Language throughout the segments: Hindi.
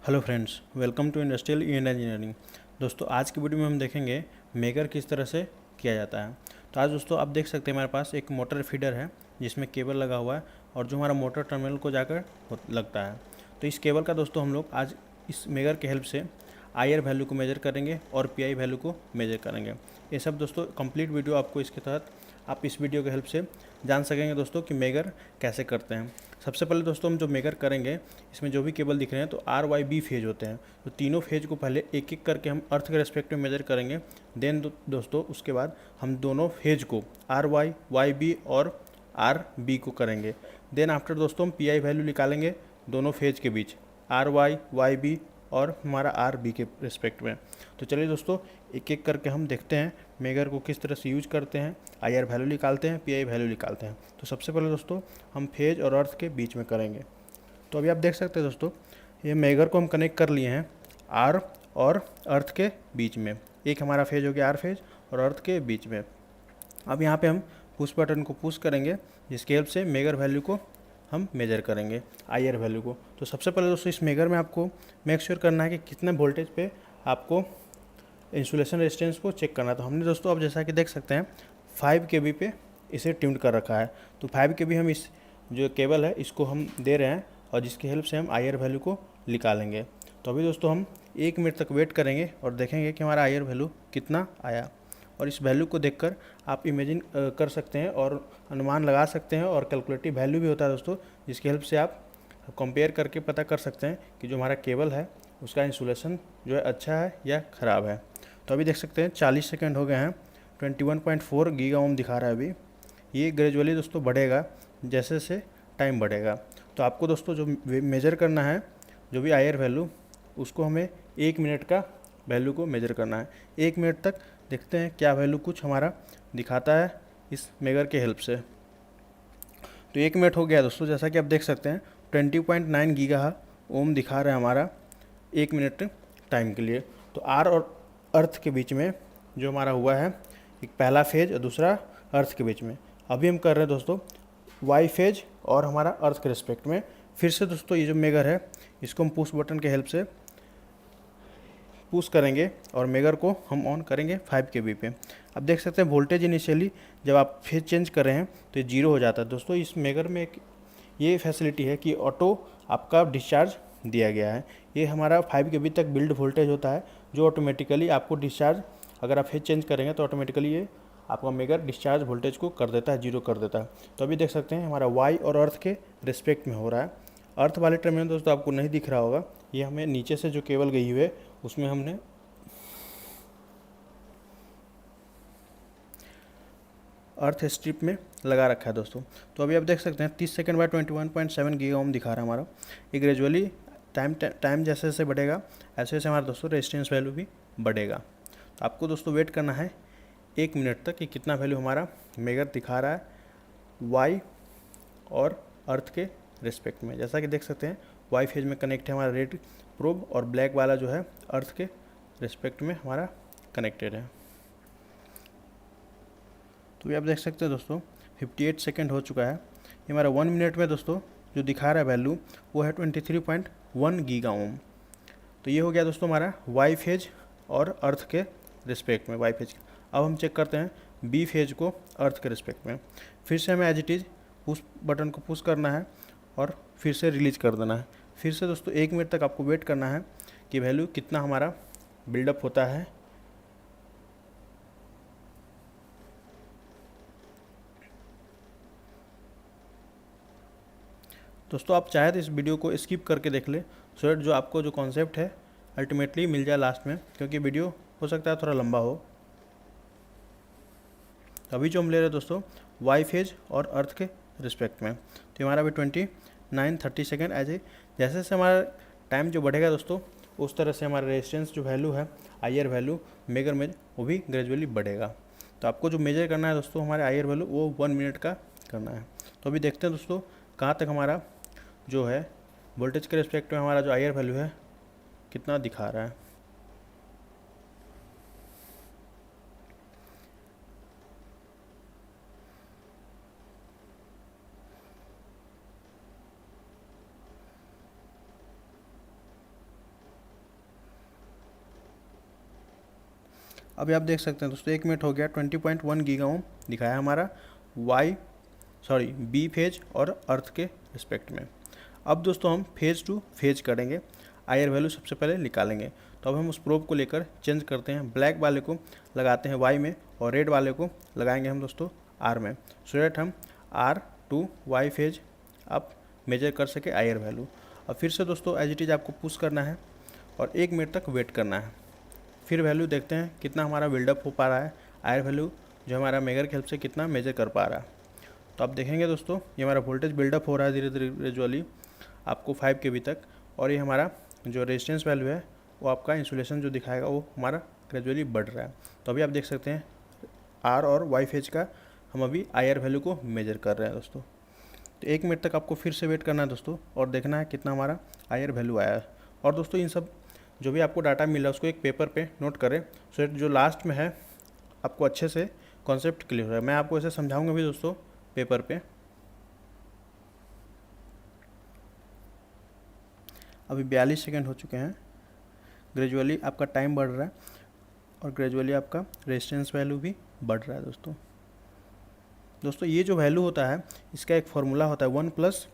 Hello friends, welcome to industrial and engineering. दोस्तों, आज की वीडियो में हम देखेंगे मेगर किस तरह से किया जाता है। तो आज दोस्तों आप देख सकते हैं हमारे पास एक मोटर फीडर है जिसमें केबल लगा हुआ है और जो हमारा मोटर टर्मिनल को जाकर लगता है। तो इस केबल का दोस्तों हम लोग आज इस मेगर के हेल्प से आईआर वैल्यू को मेजर करेंगे और पीआई वैल्यू को मेजर करेंगे। ये सब दोस्तों कंप्लीट वीडियो आपको इसके तहत आप इस वीडियो के हेल्प से जान सकेंगे दोस्तों कि मेगर कैसे करते हैं। सबसे पहले दोस्तों हम जो मेगर करेंगे, इसमें जो भी केबल दिख रहे हैं तो आर वाई बी फेज होते हैं। तो तीनों फेज को पहले एक एक करके हम अर्थ के रेस्पेक्ट में मेजर करेंगे। देन दोस्तों उसके बाद हम दोनों फेज को आर वाई वाई बी और आर बी को करेंगे। देन आफ्टर दोस्तों हम पी आई वैल्यू निकालेंगे दोनों फेज के बीच, आर वाई वाई बी और हमारा आर बी के रिस्पेक्ट में। तो चलिए दोस्तों एक एक करके हम देखते हैं मेगर को किस तरह से यूज करते हैं, आई आर वैल्यू निकालते हैं, पी आई वैल्यू निकालते हैं। तो सबसे पहले दोस्तों हम फेज और अर्थ के बीच में करेंगे। तो अभी आप देख सकते हैं दोस्तों ये मेगर को हम कनेक्ट कर लिए हैं आर और अर्थ के बीच में। एक हमारा फेज हो गया आर फेज और अर्थ के बीच में। अब यहाँ पे हम पुश बटन को पुश करेंगे जिसकी हेल्प से मेगर वैल्यू को हम मेजर करेंगे, आई आर वैल्यू को। तो सबसे पहले दोस्तों इस मेगर में आपको मेक श्योर करना है कि कितने वोल्टेज पे आपको इंसुलेशन रेजिस्टेंस को चेक करना है। तो हमने दोस्तों अब जैसा कि देख सकते हैं 5 kV पे इसे ट्यून कर रखा है। तो 5 kV हम इस जो केबल है इसको हम दे रहे हैं और जिसकी हेल्प से हम आई आर वैल्यू को निकालेंगे। तो अभी दोस्तों हम 1 मिनट तक वेट करेंगे और देखेंगे कि हमारा आई आर वैल्यू कितना आया। और इस वैल्यू को देखकर आप इमेजिन कर सकते हैं और अनुमान लगा सकते हैं, और कैलकुलेटिव वैल्यू भी होता है दोस्तों जिसकी हेल्प से आप कंपेयर करके पता कर सकते हैं कि जो हमारा केबल है उसका इंसुलेशन जो है अच्छा है या ख़राब है। तो अभी देख सकते हैं 40 सेकंड हो गए हैं, 21.4 गीगा ओम दिखा रहा है। अभी ये ग्रेजुअली दोस्तों बढ़ेगा जैसे जैसे टाइम बढ़ेगा। तो आपको दोस्तों जो मेजर करना है जो भी आई आर वैल्यू, उसको हमें 1 मिनट का वैल्यू को मेजर करना है। 1 मिनट तक देखते हैं क्या वैल्यू कुछ हमारा दिखाता है इस मेगर के हेल्प से। तो 1 मिनट हो गया दोस्तों, जैसा कि आप देख सकते हैं 20.9 गीगा ओम दिखा रहा है हमारा 1 मिनट टाइम के लिए। तो आर और अर्थ के बीच में जो हमारा हुआ है एक पहला फेज और दूसरा अर्थ के बीच में। अभी हम कर रहे हैं दोस्तों वाई फेज और हमारा अर्थ के रिस्पेक्ट में। फिर से दोस्तों ये जो मेगर है इसको हम पुश बटन के हेल्प से पुश करेंगे और मेगर को हम ऑन करेंगे 5 kV पे। अब देख सकते हैं वोल्टेज इनिशियली जब आप फेज चेंज कर रहे हैं तो ये 0 हो जाता है। दोस्तों इस मेगर में एक ये फैसिलिटी है कि ऑटो आपका डिस्चार्ज दिया गया है। ये हमारा 5 kV तक बिल्ड वोल्टेज होता है जो ऑटोमेटिकली आपको डिस्चार्ज, अगर आप फेज चेंज करेंगे तो ऑटोमेटिकली ये आपका मेगर डिस्चार्ज वोल्टेज को कर देता है, 0 कर देता है। तो अभी देख सकते हैं हमारा वाई और अर्थ के रिस्पेक्ट में हो रहा है। अर्थ वाले टर्मिनल दोस्तों आपको नहीं दिख रहा होगा, ये हमें नीचे से जो केबल गई हुई है उसमें हमने अर्थ स्ट्रिप में लगा रखा है दोस्तों। तो अभी आप देख सकते हैं 30 सेकंड बाद 21.7 गीगा ओम दिखा रहा है हमारा। ये ग्रेजुअली टाइम जैसे जैसे बढ़ेगा ऐसे ऐसे हमारा दोस्तों रेजिस्टेंस वैल्यू भी बढ़ेगा। तो आपको दोस्तों वेट करना है 1 मिनट तक कि कितना वैल्यू हमारा मेगर दिखा रहा है वाई और अर्थ के रिस्पेक्ट में। जैसा कि देख सकते हैं वाई फेज में कनेक्ट है हमारा रेड प्रोब और ब्लैक वाला जो है अर्थ के रिस्पेक्ट में हमारा कनेक्टेड है। तो ये आप देख सकते हैं दोस्तों 58 सेकंड हो चुका है। ये हमारा 1 मिनट में दोस्तों जो दिखा रहा है वैल्यू वो है 23.1 गीगा ओम। तो ये हो गया दोस्तों हमारा वाई फेज और अर्थ के रिस्पेक्ट में वाई फेज। अब हम चेक करते हैं बी फेज को अर्थ के रिस्पेक्ट में। फिर से हमें as it is push button को पुश करना है और फिर से रिलीज कर देना है। फिर से दोस्तों 1 मिनट तक आपको वेट करना है कि वैल्यू कितना हमारा बिल्डअप होता है। दोस्तों आप चाहे तो इस वीडियो को स्किप करके देख ले सो दैट जो आपको जो कॉन्सेप्ट है अल्टीमेटली मिल जाए लास्ट में, क्योंकि वीडियो हो सकता है थोड़ा लंबा हो। अभी जो हम ले रहे हैं दोस्तों वाई फेज और अर्थ के रिस्पेक्ट में, तो हमारा अभी 29:30 सेकेंड एज ए जैसे जैसे हमारा टाइम जो बढ़ेगा दोस्तों उस तरह से हमारा रेजिस्टेंस जो वैल्यू है आई आर वैल्यू मेगर में वो भी ग्रेजुअली बढ़ेगा। तो आपको जो मेजर करना है दोस्तों हमारे आई आर वैल्यू वो 1 मिनट का करना है। तो अभी देखते हैं दोस्तों कहाँ तक हमारा जो है वोल्टेज के रिस्पेक्ट में हमारा जो आई आर वैल्यू है कितना दिखा रहा है। अभी आप देख सकते हैं दोस्तों 1 मिनट हो गया, 20.1 गीगा ओम दिखाया हमारा बी फेज और अर्थ के रिस्पेक्ट में। अब दोस्तों हम फेज टू फेज करेंगे, आईआर वैल्यू सबसे पहले निकालेंगे। तो अब हम उस प्रोब को लेकर चेंज करते हैं, ब्लैक वाले को लगाते हैं वाई में और रेड वाले को लगाएंगे हम दोस्तों आर में, सो दैट हम आर टू वाई फेज आप मेजर कर सके आईआर वैल्यू। अब फिर से दोस्तों एज इट इज़ आपको पुश करना है और 1 मिनट तक वेट करना है। फिर वैल्यू देखते हैं कितना हमारा बिल्डअप हो पा रहा है, आईआर वैल्यू जो हमारा मेगर की हेल्प से कितना मेजर कर पा रहा है। तो आप देखेंगे दोस्तों ये हमारा वोल्टेज बिल्डअप हो रहा है धीरे धीरे ग्रेजुअली आपको 5 kV तक, और ये हमारा जो रेजिस्टेंस वैल्यू है वो आपका इंसुलेशन जो दिखाएगा वो हमारा ग्रेजुअली बढ़ रहा है। तो अभी आप देख सकते हैं आर और वाई फेज का हम अभी आईआर वैल्यू को मेजर कर रहे हैं दोस्तों। तो 1 मिनट तक आपको फिर से वेट करना है दोस्तों और देखना है कितना हमारा आईआर वैल्यू आया है। और दोस्तों इन सब जो भी आपको डाटा मिला है उसको एक पेपर पे नोट करें, सो जो लास्ट में है आपको अच्छे से कॉन्सेप्ट क्लियर हो रहा है। मैं आपको ऐसे समझाऊंगा भी दोस्तों पेपर पे। अभी 42 सेकेंड हो चुके हैं, ग्रेजुअली आपका टाइम बढ़ रहा है और ग्रेजुअली आपका रेजिस्टेंस वैल्यू भी बढ़ रहा है दोस्तों ये जो वैल्यू होता है इसका एक फॉर्मूला होता है 1 +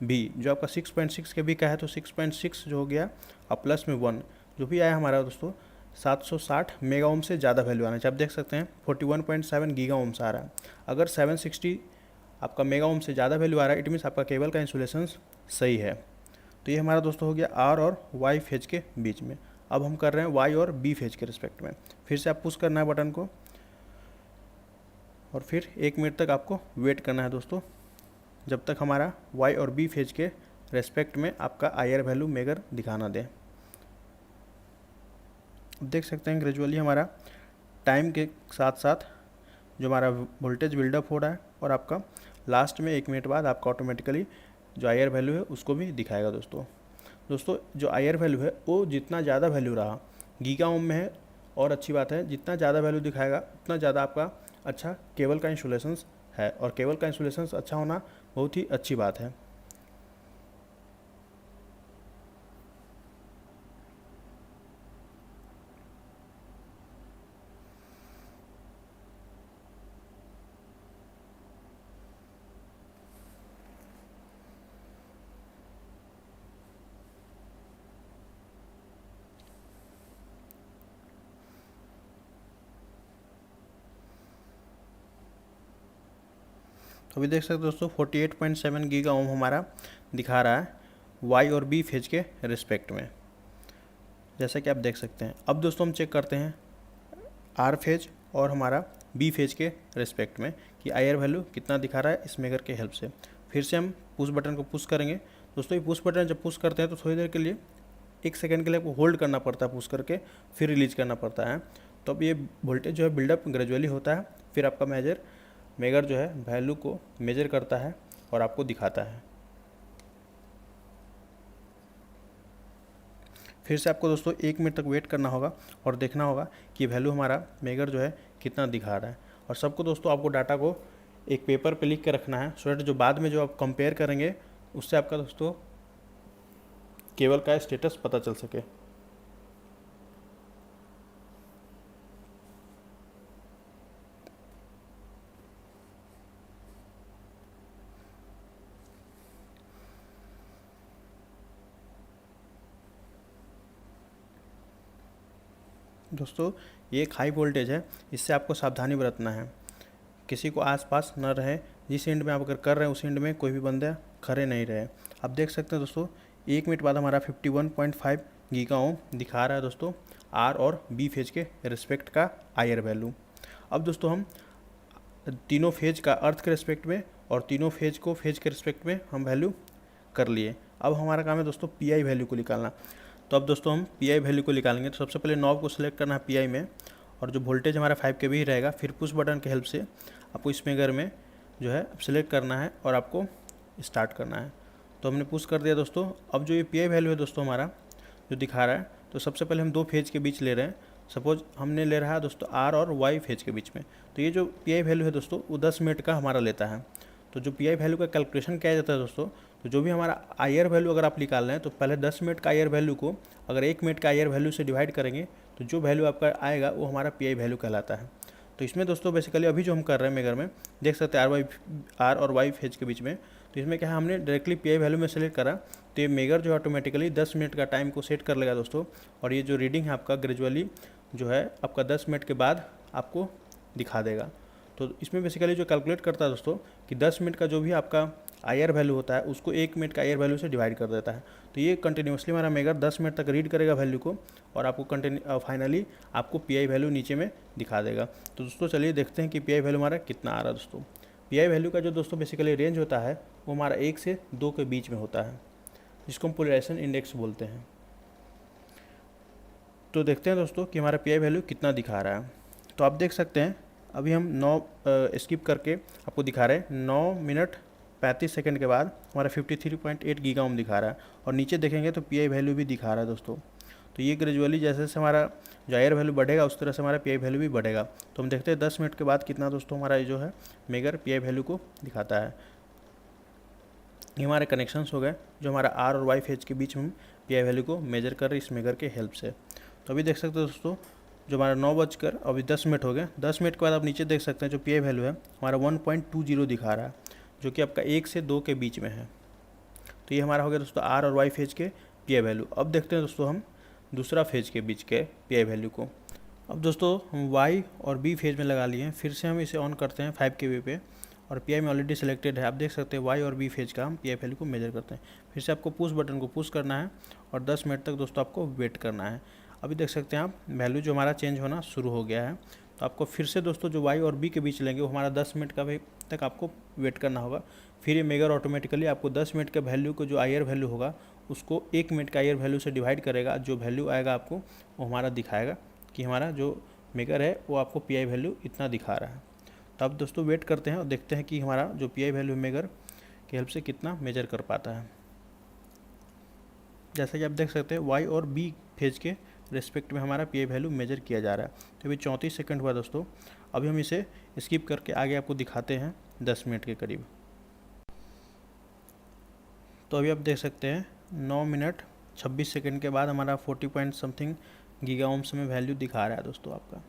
b, जो आपका 6.6 के बी का है तो 6.6 जो हो गया और प्लस में 1 जो भी आया हमारा दोस्तों 760 मेगा ओम से ज़्यादा वैल्यू आना चाहिए। आप देख सकते हैं 41.7 गीगा ओम से आ रहा है। अगर 760 आपका मेगा ओम से ज़्यादा वैल्यू आ रहा है इट मीन्स आपका केबल का इंसुलेशन सही है। तो ये हमारा दोस्तों हो गया आर और वाई फेज के बीच में। अब हम कर रहे हैं वाई और बी फेज के रिस्पेक्ट में। फिर से आप पुश करना है बटन को और फिर 1 मिनट तक आपको वेट करना है दोस्तों जब तक हमारा वाई और बी फेज के रेस्पेक्ट में आपका आईआर वैल्यू मेगर दिखाना दे। अब देख सकते हैं ग्रेजुअली हमारा टाइम के साथ साथ जो हमारा वोल्टेज बिल्डअप हो रहा है और आपका लास्ट में 1 मिनट बाद आपका ऑटोमेटिकली जो आईआर वैल्यू है उसको भी दिखाएगा दोस्तों जो आईआर वैल्यू है वो जितना ज़्यादा वैल्यू रहा गीगा ओम में है और अच्छी बात है, जितना ज़्यादा वैल्यू दिखाएगा उतना ज़्यादा आपका अच्छा केबल का इंसुलेशन है और केबल का इंसुलेशन अच्छा होना बहुत ही अच्छी बात है। तो अभी देख सकते हो दोस्तों 48.7 गीगा ओम हमारा दिखा रहा है वाई और बी फेज के रिस्पेक्ट में, जैसा कि आप देख सकते हैं। अब दोस्तों हम चेक करते हैं आर फेज और हमारा बी फेज के रिस्पेक्ट में कि आईआर वैल्यू कितना दिखा रहा है इस मेगर के हेल्प से। फिर से हम पुश बटन को पुश करेंगे दोस्तों। ये पुश बटन जब पुश करते हैं तो थोड़ी देर के लिए 1 सेकेंड के लिए आपको होल्ड करना पड़ता है पुश करके, फिर रिलीज करना पड़ता है। तो अब ये वोल्टेज जो है बिल्डअप ग्रेजुअली होता है, फिर आपका मेगर जो है वैल्यू को मेजर करता है और आपको दिखाता है। फिर से आपको दोस्तों 1 मिनट तक वेट करना होगा और देखना होगा कि वैल्यू हमारा मेगर जो है कितना दिखा रहा है। और सबको दोस्तों आपको डाटा को एक पेपर पे लिख के रखना है, सो दैट जो बाद में जो आप कंपेयर करेंगे उससे आपका दोस्तों केबल का स्टेटस पता चल सके। दोस्तों ये एक हाई वोल्टेज है, इससे आपको सावधानी बरतना है, किसी को आसपास न रहे, जिस एंड में आप अगर कर रहे हैं उस एंड में कोई भी बंदे खड़े नहीं रहे। आप देख सकते हैं दोस्तों 1 मिनट बाद हमारा 51.5 गीगा ओम दिखा रहा है दोस्तों आर और बी फेज के रिस्पेक्ट का आईआर वैल्यू। अब दोस्तों हम तीनों फेज का अर्थ के रिस्पेक्ट में और तीनों फेज को फेज के रिस्पेक्ट में हम वैल्यू कर लिए। अब हमारा काम है दोस्तों पीआई वैल्यू को निकालना। तो अब दोस्तों हम पीआई वैल्यू को निकालेंगे। तो सबसे पहले नॉब को सिलेक्ट करना है पीआई में और जो वोल्टेज हमारा 5 kV ही रहेगा। फिर पुश बटन के हेल्प से आपको इस मेगर में जो है सिलेक्ट करना है और आपको स्टार्ट करना है। तो हमने पुश कर दिया दोस्तों। अब जो ये पीआई वैल्यू है दोस्तों हमारा जो दिखा रहा है, तो सबसे पहले हम 2 फेज के बीच ले रहे हैं। सपोज हमने ले रहा है दोस्तों आर और वाई फेज के बीच में। तो ये जो पीआई वैल्यू है दोस्तों वो 10 मिनट का हमारा लेता है। तो जो पीआई वैल्यू का कैलकुलेशन किया जाता है दोस्तों, तो जो भी हमारा आईआर वैल्यू अगर आप निकाल रहे हैं तो पहले 10 मिनट का आईआर वैल्यू को अगर 1 मिनट का आईआर वैल्यू से डिवाइड करेंगे तो जो वैल्यू आपका आएगा वो हमारा पी वैल्यू कहलाता है। तो इसमें दोस्तों बेसिकली अभी जो हम कर रहे हैं मेगर में देख सकते हैं आर और वाई फेज के बीच में, तो इसमें क्या है हमने डायरेक्टली पी वैल्यू में सेलेक्ट करा, तो ये मेगर जो ऑटोमेटिकली 10 मिनट का टाइम को सेट कर लेगा दोस्तों, और ये जो रीडिंग है आपका ग्रेजुअली जो है आपका 10 मिनट के बाद आपको दिखा देगा। तो इसमें बेसिकली जो कैलकुलेट करता है दोस्तों कि 10 मिनट का जो भी आपका आईआर वैल्यू होता है उसको 1 मिनट का आईआर वैल्यू से डिवाइड कर देता है। तो ये कंटिन्यूसली हमारा मेगर 10 मिनट तक रीड करेगा वैल्यू को, और आपको फाइनली आपको पी वैल्यू नीचे में दिखा देगा। तो दोस्तों चलिए देखते हैं कि पी वैल्यू हमारा कितना आ रहा है। दोस्तों पी वैल्यू का जो दोस्तों बेसिकली रेंज होता है वो हमारा 1 से 2 के बीच में होता है, जिसको हम पोलराइजेशन इंडेक्स बोलते हैं। तो देखते हैं दोस्तों कि हमारा पी वैल्यू कितना दिखा रहा है। तो आप देख सकते हैं अभी हम 9 स्किप करके आपको दिखा रहे हैं 9 मिनट 35 सेकंड के बाद हमारा 53.8 गीगा ओम दिखा रहा है, और नीचे देखेंगे तो पी वैल्यू भी दिखा रहा है दोस्तों। तो ये ग्रेजुअली जैसे जैसे हमारा जो आईआर वैल्यू बढ़ेगा उस तरह से हमारा पी वैल्यू भी बढ़ेगा। तो हम देखते हैं 10 मिनट के बाद कितना दोस्तों हमारा ये जो है मेगर पी वैल्यू को दिखाता है। ये हमारे कनेक्शंस हो गए जो हमारा आर और वाई फेज के बीच में पी वैल्यू को मेजर कर रहे इस मेगर के हेल्प से। तो अभी देख सकते हो दोस्तों जो हमारा 9 बजकर अभी 10 मिनट हो गए, 10 मिनट के बाद आप नीचे देख सकते हैं जो पी वैल्यू है हमारा 1.20 दिखा रहा है, जो कि आपका 1 से 2 के बीच में है। तो ये हमारा हो गया दोस्तों आर और वाई फेज के पी वैल्यू। अब देखते हैं दोस्तों हम दूसरा फेज के बीच के पी वैल्यू को। अब दोस्तों हम वाई और बी फेज में लगा लिए हैं, फिर से हम इसे ऑन करते हैं 5 kV पे, और पी में ऑलरेडी सिलेक्टेड है। आप देख सकते हैं वाई और बी फेज का हम पी वैल्यू को मेजर करते हैं। फिर से आपको पुश बटन को पुश करना है और 10 मिनट तक दोस्तों आपको वेट करना है। अभी देख सकते हैं आप वैल्यू जो हमारा चेंज होना शुरू हो गया है। तो आपको फिर से दोस्तों जो वाई और बी के बीच लेंगे वो हमारा 10 मिनट का तक आपको वेट करना होगा। फिर ये मेगर ऑटोमेटिकली आपको 10 मिनट के वैल्यू को जो आईआर वैल्यू होगा उसको 1 मिनट का आईआर वैल्यू से डिवाइड करेगा। जो वैल्यू आएगा आपको वो हमारा दिखाएगा कि हमारा जो मेगर है वो आपको पी वैल्यू इतना दिखा रहा है। तो अब दोस्तों वेट करते हैं और देखते हैं कि हमारा जो पी वैल्यू मेगर की हेल्प से कितना मेजर कर पाता है। जैसा कि आप देख सकते हैं वाई और बी फेज के रेस्पेक्ट में हमारा पी वैल्यू मेजर किया जा रहा है। तो अभी 34 सेकंड हुआ दोस्तों। अभी हम इसे स्किप करके आगे आपको दिखाते हैं 10 मिनट के करीब। तो अभी आप देख सकते हैं 9 मिनट 26 सेकंड के बाद हमारा 40 पॉइंट समथिंग गीगा ओम्स में वैल्यू दिखा रहा है दोस्तों आपका।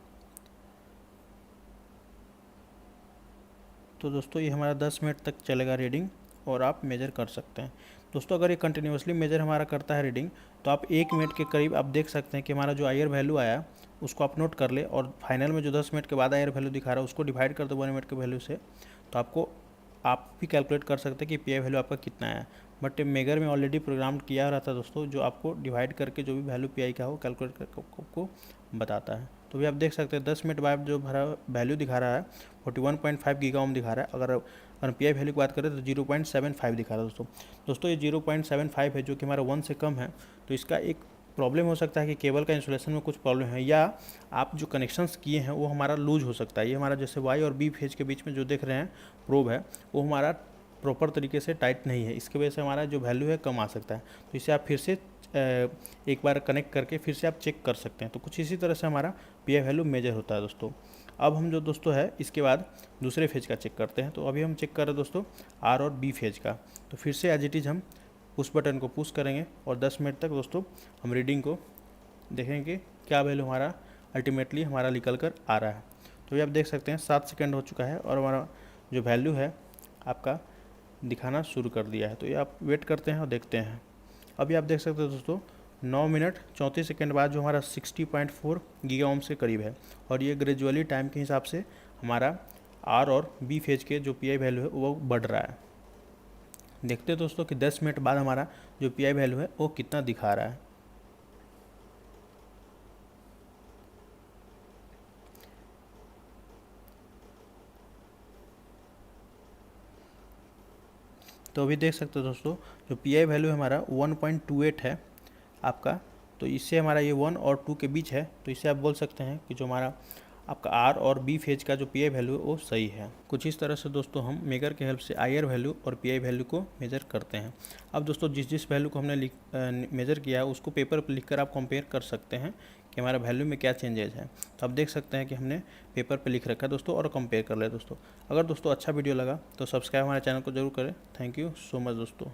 तो दोस्तों ये हमारा 10 मिनट तक चलेगा रीडिंग और आप मेजर कर सकते हैं। दोस्तों अगर ये कंटिन्यूसली मेजर हमारा करता है रीडिंग तो आप 1 मिनट के करीब आप देख सकते हैं कि हमारा जो आईआर वैल्यू आया उसको आप नोट कर ले, और फाइनल में जो 10 मिनट के बाद आईआर वैल्यू दिखा रहा है उसको डिवाइड कर दो 1 मिनट के वैल्यू से, तो आपको आप भी कैलकुलेट कर सकते हैं कि पी वैल्यू आपका कितना है। बट मेगर में ऑलरेडी प्रोग्राम किया रहा था दोस्तों, जो आपको डिवाइड करके जो भी वैल्यू पी का हो कैलकुलेट करके आपको बताता है। तो भी आप देख सकते हैं 10 मिनट बाद जो भरा वैल्यू दिखा रहा है 41.5 गीगा ओम दिखा रहा है। अगर पी वैल्यू की बात करें तो 0.75 दिखा रहा है दोस्तों ये 0.75 है जो कि हमारा 1 से कम है। तो इसका एक प्रॉब्लम हो सकता है कि केबल का इंसुलेशन में कुछ प्रॉब्लम है, या आप जो कनेक्शंस किए हैं वो हमारा लूज हो सकता है। ये हमारा जैसे वाई और बी फेज के बीच में जो देख रहे हैं प्रोब है वो हमारा प्रॉपर तरीके से टाइट नहीं है, इसकी वजह से हमारा जो वैल्यू है कम आ सकता है। तो इसे आप फिर से एक बार कनेक्ट करके फिर से आप चेक कर सकते हैं। तो कुछ इसी तरह से हमारा पी वैल्यू मेजर होता है दोस्तों। अब हम जो दोस्तों है इसके बाद दूसरे फेज का चेक करते हैं। तो अभी हम चेक कर रहे हैं दोस्तों आर और बी फेज का। तो फिर से एज इट इज़ हम पुश बटन को पुश करेंगे और 10 मिनट तक दोस्तों हम रीडिंग को देखेंगे क्या वैल्यू हमारा अल्टीमेटली हमारा निकल कर आ रहा है। तो ये आप देख सकते हैं 7 सेकंड हो चुका है और हमारा जो वैल्यू है आपका दिखाना शुरू कर दिया है। तो ये आप वेट करते हैं और देखते हैं। अभी आप देख सकते हैं दोस्तों 9 मिनट 34 सेकंड बाद जो हमारा 60.4 गीगा ओम्स के करीब है, और ये ग्रेजुअली टाइम के हिसाब से हमारा आर और बी फेज के जो पी वैल्यू है वो बढ़ रहा है। देखते हैं दोस्तों कि 10 मिनट बाद हमारा जो पी वैल्यू है वो कितना दिखा रहा है। तो अभी देख सकते हो दोस्तों जो पी वैल्यू हमारा 1.28 है आपका। तो इससे हमारा ये 1 और 2 के बीच है, तो इससे आप बोल सकते हैं कि जो हमारा आपका आर और बी फेज का जो पी वैल्यू है वो सही है। कुछ इस तरह से दोस्तों हम मेगर के हेल्प से आईआर वैल्यू और पी वैल्यू को मेजर करते हैं। अब दोस्तों जिस वैल्यू को हमने मेजर किया है उसको पेपर पर लिखकर आप कंपेयर कर सकते हैं कि हमारा वैल्यू में क्या चेंजेस है। तो आप देख सकते हैं कि हमने पेपर पर लिख रखा है दोस्तों, और कंपेयर कर ले दोस्तों। अगर दोस्तों अच्छा वीडियो लगा तो सब्सक्राइब हमारे चैनल को जरूर करें। थैंक यू सो मच दोस्तों।